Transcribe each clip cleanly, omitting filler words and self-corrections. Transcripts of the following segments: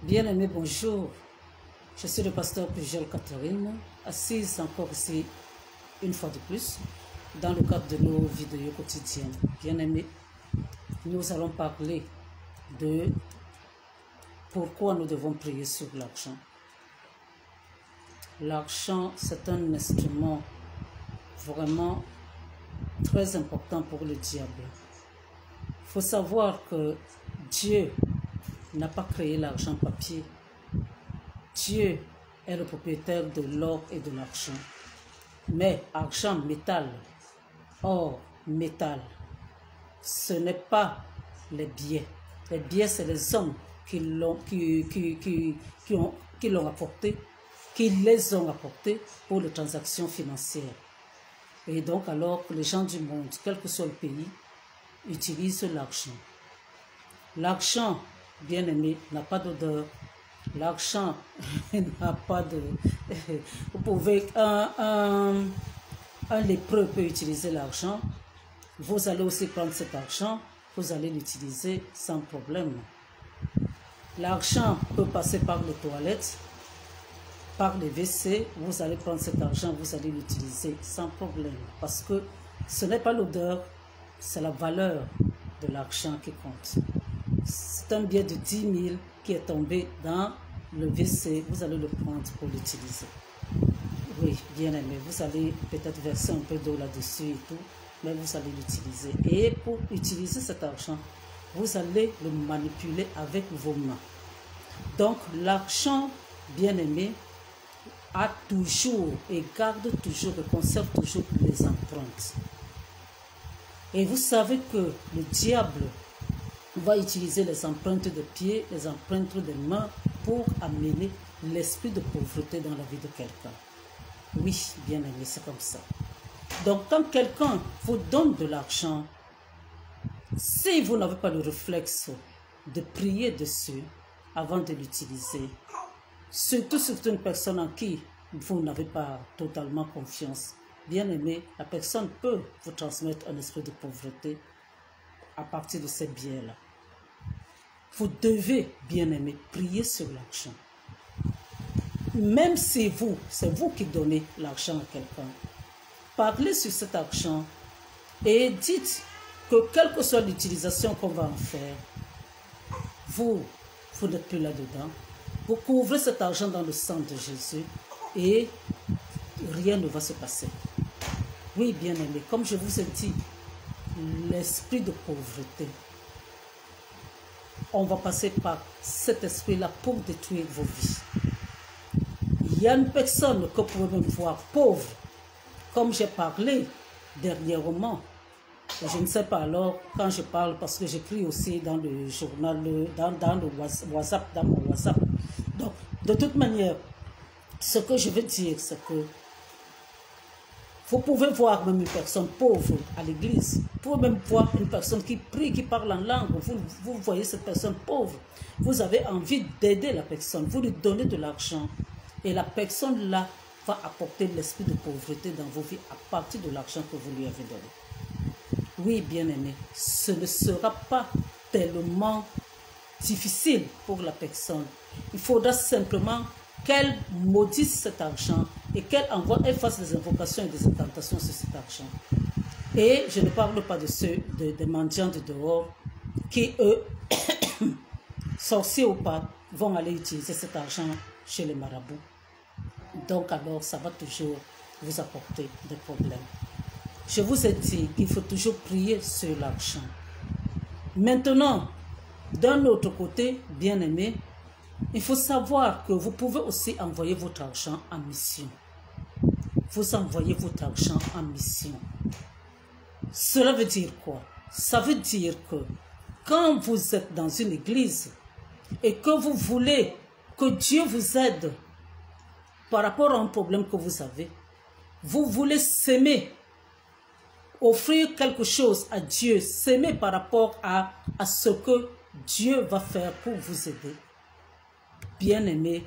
Bien-aimés, bonjour. Je suis le pasteur Pujol Catherine, assise encore ici une fois de plus dans le cadre de nos vidéos quotidiennes. Bien-aimés, nous allons parler de pourquoi nous devons prier sur l'argent. L'argent, c'est un instrument vraiment très important pour le diable. Il faut savoir que Dieu n'a pas créé l'argent papier. Dieu est le propriétaire de l'or et de l'argent. Mais argent, métal, or, métal, ce n'est pas les biais. Les biais, c'est les hommes qui les ont apportés pour les transactions financières. Et donc, alors que les gens du monde, quel que soit le pays, utilisent l'argent. L'argent, bien aimé, n'a pas d'odeur. L'argent n'a pas de... Vous pouvez... Un lépreux peut utiliser l'argent. Vous allez aussi prendre cet argent. Vous allez l'utiliser sans problème. L'argent peut passer par les toilettes, par les WC. Vous allez prendre cet argent, vous allez l'utiliser sans problème. Parce que ce n'est pas l'odeur, c'est la valeur de l'argent qui compte. C'est un billet de 10 000 qui est tombé dans le WC. Vous allez le prendre pour l'utiliser. Oui, bien aimé. Vous allez peut-être verser un peu d'eau là-dessus et tout, mais vous allez l'utiliser. Et pour utiliser cet argent, vous allez le manipuler avec vos mains. Donc, l'argent, bien aimé, a toujours et garde toujours et conserve toujours les empreintes. Et vous savez que le diable va utiliser les empreintes de pieds, les empreintes de mains pour amener l'esprit de pauvreté dans la vie de quelqu'un. Oui, bien aimé, c'est comme ça. Donc, quand quelqu'un vous donne de l'argent, si vous n'avez pas le réflexe de prier dessus avant de l'utiliser, surtout sur une personne en qui vous n'avez pas totalement confiance, bien aimé, la personne peut vous transmettre un esprit de pauvreté à partir de ces biens-là. Vous devez, bien aimé, prier sur l'argent. Même si c'est vous qui donnez l'argent à quelqu'un, parlez sur cet argent et dites que quelle que soit l'utilisation qu'on va en faire, vous n'êtes plus là-dedans. Vous couvrez cet argent dans le sang de Jésus et rien ne va se passer. Oui, bien aimé, comme je vous ai dit, l'esprit de pauvreté, on va passer par cet esprit-là pour détruire vos vies. Il y a une personne que vous pouvez même voir pauvre, comme j'ai parlé dernièrement. Et je ne sais pas alors, quand je parle, parce que j'écris aussi dans le journal, dans le WhatsApp, dans mon WhatsApp. Donc, de toute manière, ce que je veux dire, c'est que vous pouvez voir même une personne pauvre à l'église. Vous pouvez même voir une personne qui prie, qui parle en langue. Vous voyez cette personne pauvre. Vous avez envie d'aider la personne. Vous lui donnez de l'argent. Et la personne là va apporter l'esprit de pauvreté dans vos vies à partir de l'argent que vous lui avez donné. Oui, bien aimé, ce ne sera pas tellement difficile pour la personne. Il faudra simplement qu'elle maudisse cet argent et qu'elle fasse des invocations et des incantations sur cet argent. Et je ne parle pas de ceux des mendiants de dehors qui, eux, sorciers ou pas, vont aller utiliser cet argent chez les marabouts. Donc alors, ça va toujours vous apporter des problèmes. Je vous ai dit qu'il faut toujours prier sur l'argent. Maintenant, d'un autre côté, bien aimé, il faut savoir que vous pouvez aussi envoyer votre argent en mission. Vous envoyez votre argent en mission. Cela veut dire quoi? Ça veut dire que quand vous êtes dans une église et que vous voulez que Dieu vous aide par rapport à un problème que vous avez, vous voulez s'aimer, offrir quelque chose à Dieu, s'aimer par rapport à ce que Dieu va faire pour vous aider. Bien aimé,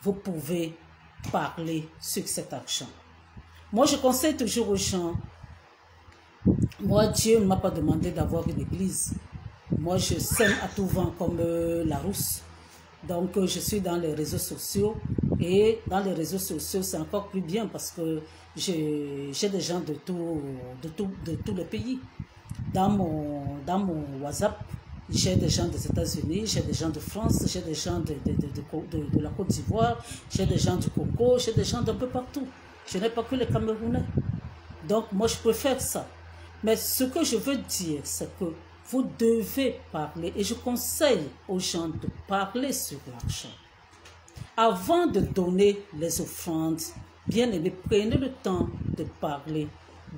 vous pouvez parler sur cet argent. Moi, je conseille toujours aux gens, moi, Dieu ne m'a pas demandé d'avoir une église. Moi, je sème à tout vent comme la rousse. Donc, je suis dans les réseaux sociaux. Et dans les réseaux sociaux, c'est encore plus bien parce que j'ai des gens de tous les pays. Dans mon WhatsApp, j'ai des gens des États-Unis, j'ai des gens de France, j'ai des gens de la Côte d'Ivoire, j'ai des gens du Congo, j'ai des gens d'un peu partout. Je n'ai pas que les Camerounais. Donc, moi, je préfère ça. Mais ce que je veux dire, c'est que vous devez parler, et je conseille aux gens de parler sur l'argent. Avant de donner les offrandes, bien aimé, prenez le temps de parler.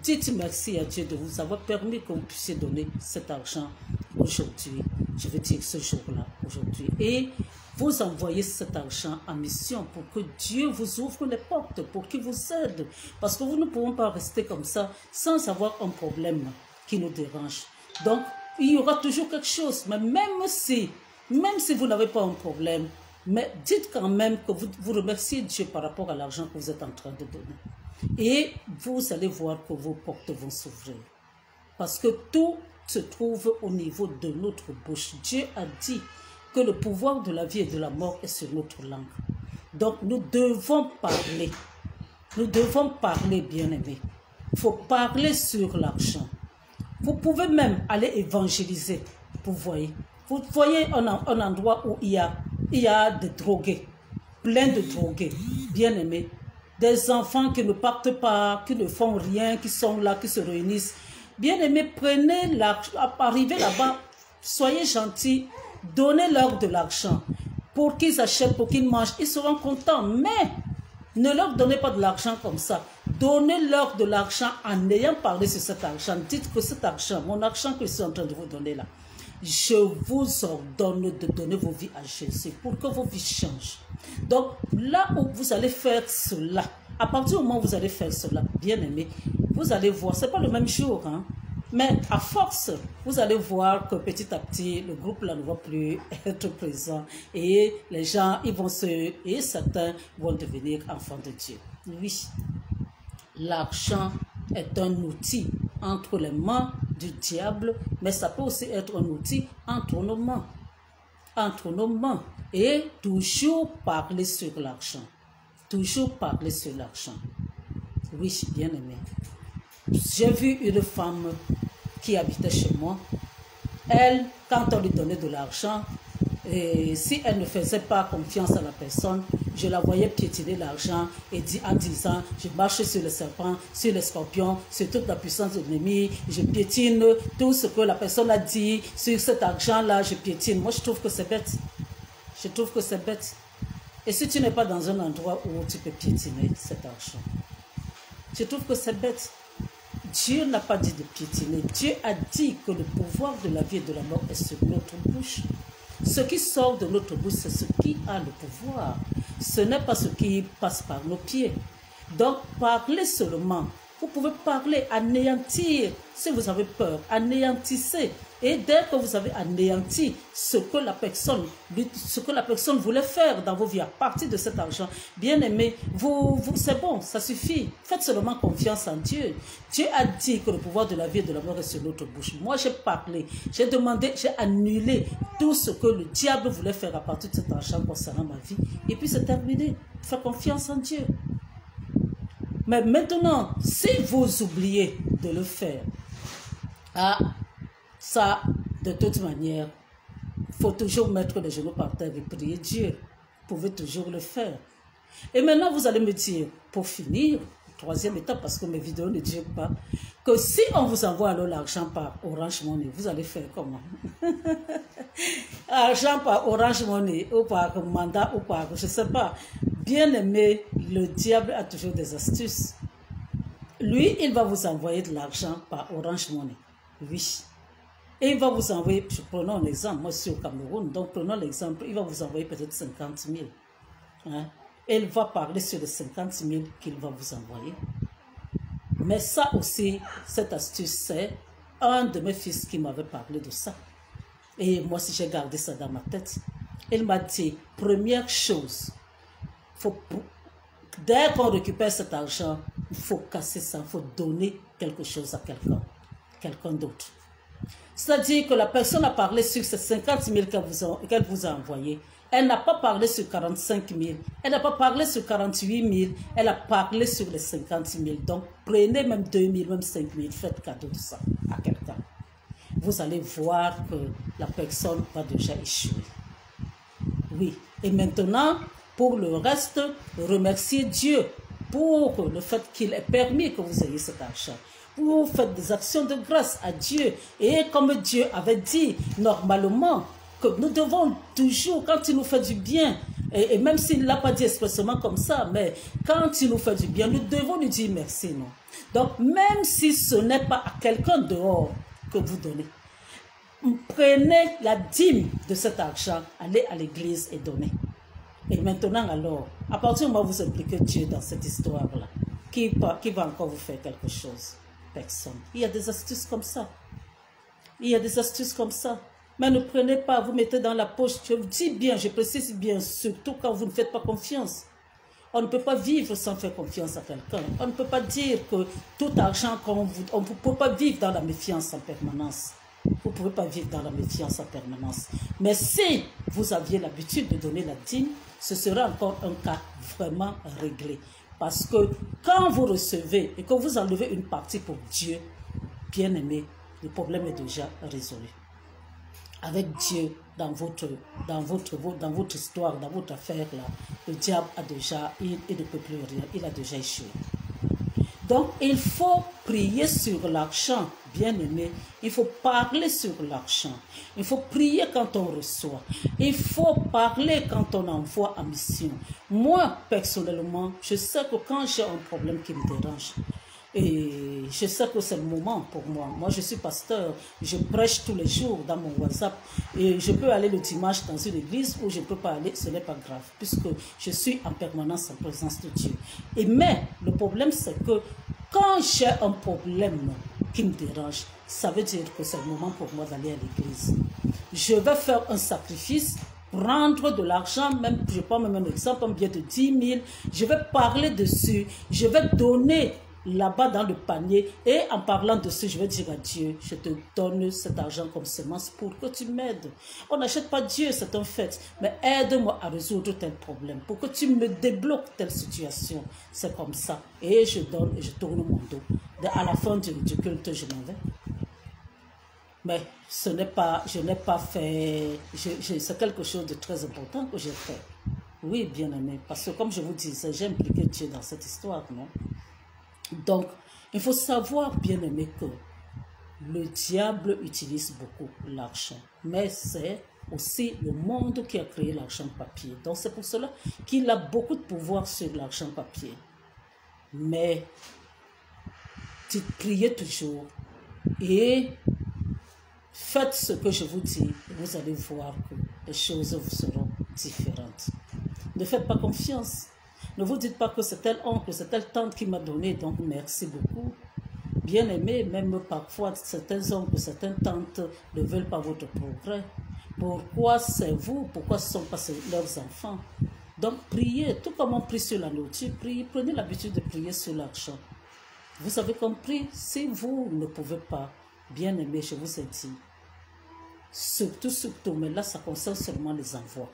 Dites merci à Dieu de vous avoir permis que vous puissiez donner cet argent aujourd'hui. Je veux dire ce jour-là, aujourd'hui. Et vous envoyez cet argent en mission pour que Dieu vous ouvre les portes, pour qu'il vous aide. Parce que vous ne pouvons pas rester comme ça sans avoir un problème qui nous dérange. Donc, il y aura toujours quelque chose. Mais même si vous n'avez pas un problème, mais dites quand même que vous remerciez Dieu par rapport à l'argent que vous êtes en train de donner. Et vous allez voir que vos portes vont s'ouvrir. Parce que tout se trouve au niveau de notre bouche. Dieu a dit que le pouvoir de la vie et de la mort est sur notre langue. Donc nous devons parler. Nous devons parler, bien-aimés. Il faut parler sur l'argent. Vous pouvez même aller évangéliser. Vous voyez un endroit où il y a des drogués, plein de drogués, bien-aimés. Des enfants qui ne partent pas, qui ne font rien, qui sont là, qui se réunissent. Bien-aimés, prenez l'argent, arrivez là-bas, soyez gentils, donnez-leur de l'argent pour qu'ils achètent, pour qu'ils mangent. Ils seront contents, mais ne leur donnez pas de l'argent comme ça. Donnez-leur de l'argent en ayant parlé sur cet argent. Dites que cet argent, mon argent que je suis en train de vous donner là, je vous ordonne de donner vos vies à Jésus pour que vos vies changent. Donc, là où vous allez faire cela, à partir du moment où vous allez faire cela, bien aimé, vous allez voir, ce n'est pas le même jour, hein, mais à force, vous allez voir que petit à petit, le groupe là ne va plus être présent et les gens, et certains vont devenir enfants de Dieu. Oui, l'argent est un outil entre les mains du diable, mais ça peut aussi être un outil entre nos mains. Entre nos mains. Et toujours parler sur l'argent. Toujours parler sur l'argent. Oui, bien aimé. J'ai vu une femme qui habitait chez moi. Elle, quand on lui donnait de l'argent, et si elle ne faisait pas confiance à la personne, je la voyais piétiner l'argent et en disant, je marche sur le serpent, sur les scorpions, sur toute la puissance de l'ennemi, je piétine tout ce que la personne a dit sur cet argent-là, je piétine. Moi, je trouve que c'est bête. Je trouve que c'est bête. Et si tu n'es pas dans un endroit où tu peux piétiner cet argent, je trouve que c'est bête. Dieu n'a pas dit de piétiner. Dieu a dit que le pouvoir de la vie et de la mort est sur notre bouche. Ce qui sort de notre bouche, c'est ce qui a le pouvoir. Ce n'est pas ce qui passe par nos pieds. Donc, parlez seulement. Vous pouvez parler, anéantir. Si vous avez peur, anéantissez. Et dès que vous avez anéanti ce que la personne voulait faire dans vos vies à partir de cet argent, bien aimé, c'est bon, ça suffit. Faites seulement confiance en Dieu. Dieu a dit que le pouvoir de la vie et de la mort est sur notre bouche. Moi, j'ai parlé, j'ai demandé, j'ai annulé tout ce que le diable voulait faire à partir de cet argent concernant ma vie. Et puis c'est terminé. Faites confiance en Dieu. Mais maintenant, si vous oubliez de le faire, ça, de toute manière, il faut toujours mettre les genoux par terre et prier Dieu. Vous pouvez toujours le faire. Et maintenant, vous allez me dire, pour finir, troisième étape, parce que mes vidéos ne durent pas, que si on vous envoie alors l'argent par Orange Money, vous allez faire comment? Argent par Orange Money, ou par mandat, ou par, je ne sais pas. Bien aimé, le diable a toujours des astuces. Lui, il va vous envoyer de l'argent par Orange Money. Oui. Et il va vous envoyer, prenons un exemple, moi je suis au Cameroun, donc prenons l'exemple, il va vous envoyer peut-être 50 000. Hein? Et il va parler sur les 50 000 qu'il va vous envoyer. Mais ça aussi, cette astuce, c'est un de mes fils qui m'avait parlé de ça. Et moi aussi, j'ai gardé ça dans ma tête. Il m'a dit, première chose, dès qu'on récupère cet argent, il faut casser ça, il faut donner quelque chose à quelqu'un d'autre. C'est-à-dire que la personne a parlé sur ces 50 000 qu'elle vous a envoyé. Elle n'a pas parlé sur 45 000, elle n'a pas parlé sur 48 000, elle a parlé sur les 50 000. Donc, prenez même 2 000, même 5 000, faites cadeau de ça à quelqu'un. Vous allez voir que la personne va déjà échouer. Oui, et maintenant, pour le reste, remerciez Dieu pour le fait qu'il ait permis que vous ayez cet argent. Vous faites des actions de grâce à Dieu. Et comme Dieu avait dit, normalement, que nous devons toujours, quand il nous fait du bien, et même s'il ne l'a pas dit expressément comme ça, mais quand il nous fait du bien, nous devons lui dire merci, non? Donc, même si ce n'est pas à quelqu'un dehors que vous donnez, prenez la dîme de cet argent, allez à l'église et donnez. Et maintenant alors, à partir du moment où vous impliquez Dieu dans cette histoire-là, qui va encore vous faire quelque chose? Personne. Il y a des astuces comme ça. Il y a des astuces comme ça. Mais ne prenez pas, vous mettez dans la poche. Je vous dis bien, je précise bien, surtout quand vous ne faites pas confiance. On ne peut pas vivre sans faire confiance à quelqu'un. On ne peut pas dire que tout argent, on ne peut pas vivre dans la méfiance en permanence. Vous ne pouvez pas vivre dans la méfiance en permanence. Mais si vous aviez l'habitude de donner la dîme, ce serait encore un cas vraiment réglé. Parce que quand vous recevez et que vous enlevez une partie pour Dieu, bien aimé, le problème est déjà résolu. Avec Dieu dans votre histoire, dans votre affaire, là, le diable a déjà, il ne peut plus rien, il a déjà échoué. Donc, il faut prier sur l'argent, bien aimé. Il faut parler sur l'argent. Il faut prier quand on reçoit. Il faut parler quand on envoie en mission. Moi, personnellement, je sais que quand j'ai un problème qui me dérange, et je sais que c'est le moment pour moi. Moi, je suis pasteur. Je prêche tous les jours dans mon WhatsApp. Et je peux aller le dimanche dans une église ou je ne peux pas aller. Ce n'est pas grave. Puisque je suis en permanence en présence de Dieu. Mais le problème, c'est que quand j'ai un problème qui me dérange, ça veut dire que c'est le moment pour moi d'aller à l'église. Je vais faire un sacrifice, prendre de l'argent, même, je prends même un exemple, un billet de 10 000. Je vais parler dessus. Je vais donner là-bas dans le panier, et en parlant de ce, je vais dire à Dieu, je te donne cet argent comme semence pour que tu m'aides. On n'achète pas Dieu, c'est un fait, mais aide-moi à résoudre tel problème, pour que tu me débloques telle situation. C'est comme ça. Et je donne et je tourne mon dos. À la fin du culte, je m'en vais. Mais ce n'est pas, je n'ai pas fait, c'est quelque chose de très important que j'ai fait. Oui, bien aimé, parce que comme je vous disais, j'ai impliqué Dieu dans cette histoire, non? Donc, il faut savoir, bien aimé, que le diable utilise beaucoup l'argent. Mais c'est aussi le monde qui a créé l'argent papier. Donc, c'est pour cela qu'il a beaucoup de pouvoir sur l'argent papier. Mais, priez toujours et faites ce que je vous dis. Vous allez voir que les choses vous seront différentes. Ne faites pas confiance. Ne vous dites pas que c'est tel oncle, c'est telle tante qui m'a donné, donc merci beaucoup. Bien aimé, même parfois certains oncles, certaines tantes ne veulent pas votre progrès. Pourquoi c'est vous? Pourquoi ce ne sont pas leurs enfants? Donc priez, tout comme on prie sur la nourriture, priez, prenez l'habitude de prier sur l'argent. Vous avez compris? Si vous ne pouvez pas, bien aimé, je vous ai dit, surtout, mais là ça concerne seulement les envois.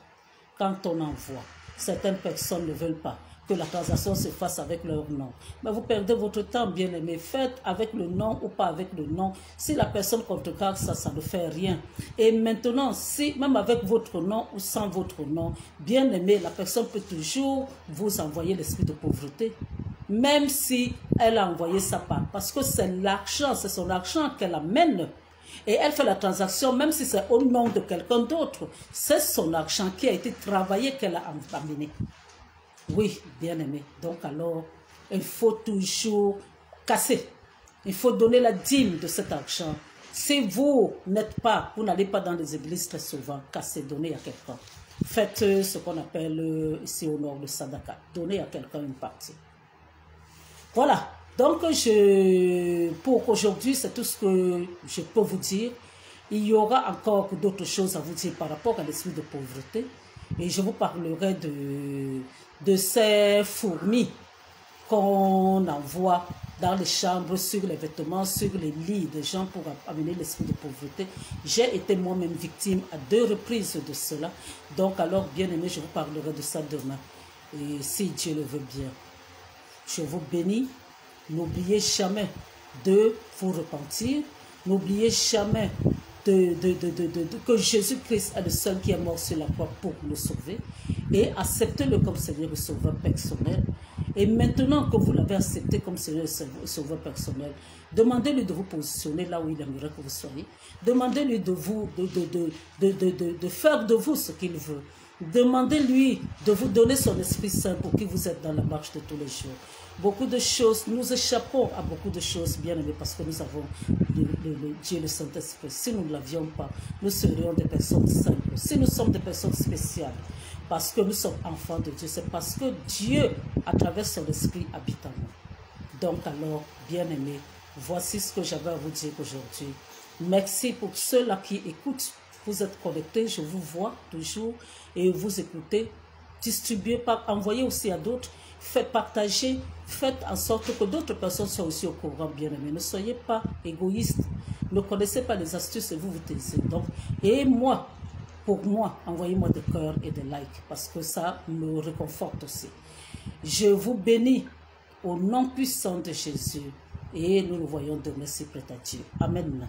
Quand on envoie, certaines personnes ne veulent pas que la transaction se fasse avec leur nom. Mais vous perdez votre temps, bien aimé. Faites avec le nom ou pas avec le nom. Si la personne contrecarre ça, ça ne fait rien. Et maintenant, si même avec votre nom ou sans votre nom, bien aimé, la personne peut toujours vous envoyer l'esprit de pauvreté. Même si elle a envoyé sa part. Parce que c'est l'argent, c'est son argent qu'elle amène. Et elle fait la transaction, même si c'est au nom de quelqu'un d'autre. C'est son argent qui a été travaillé qu'elle a amené. Oui, bien aimé. Donc alors, il faut toujours casser. Il faut donner la dîme de cet argent. Si vous n'êtes pas, vous n'allez pas dans les églises très souvent, cassez, donnez à quelqu'un. Faites ce qu'on appelle ici au nord le sadaka. Donnez à quelqu'un une partie. Voilà. Donc, pour aujourd'hui, c'est tout ce que je peux vous dire. Il y aura encore d'autres choses à vous dire par rapport à l'esprit de pauvreté. Et je vous parlerai de ces fourmis qu'on envoie dans les chambres, sur les vêtements, sur les lits des gens pour amener l'esprit de pauvreté. J'ai été moi-même victime à 2 reprises de cela. Donc alors, bien aimé, je vous parlerai de ça demain. Et si Dieu le veut bien. Je vous bénis. N'oubliez jamais de vous repentir. N'oubliez jamais que Jésus-Christ est le seul qui est mort sur la croix pour nous sauver. Et acceptez-le comme Seigneur et Sauveur personnel. Et maintenant que vous l'avez accepté comme Seigneur et Sauveur personnel, demandez-lui de vous positionner là où il aimerait que vous soyez. Demandez-lui de faire de vous ce qu'il veut. Demandez-lui de vous donner son Esprit Saint pour qu'il vous aide dans la marche de tous les jours. Beaucoup de choses, nous échappons à beaucoup de choses, bien aimés, parce que nous avons Dieu le Saint-Esprit. Si nous ne l'avions pas, nous serions des personnes simples. Si nous sommes des personnes spéciales, parce que nous sommes enfants de Dieu, c'est parce que Dieu, à travers son Esprit, habite en nous. Donc alors, bien aimés, voici ce que j'avais à vous dire aujourd'hui. Merci pour ceux-là qui écoutent. Vous êtes connectés, je vous vois toujours et vous écoutez. Distribuez, envoyez aussi à d'autres. Faites partager, faites en sorte que d'autres personnes soient aussi au courant, bien aimés. Ne soyez pas égoïstes, ne connaissez pas les astuces et vous vous taisez. Donc, et moi, pour moi, envoyez-moi des cœurs et des likes parce que ça me réconforte aussi. Je vous bénis au nom puissant de Jésus et nous nous voyons demain si près à Dieu. Amen.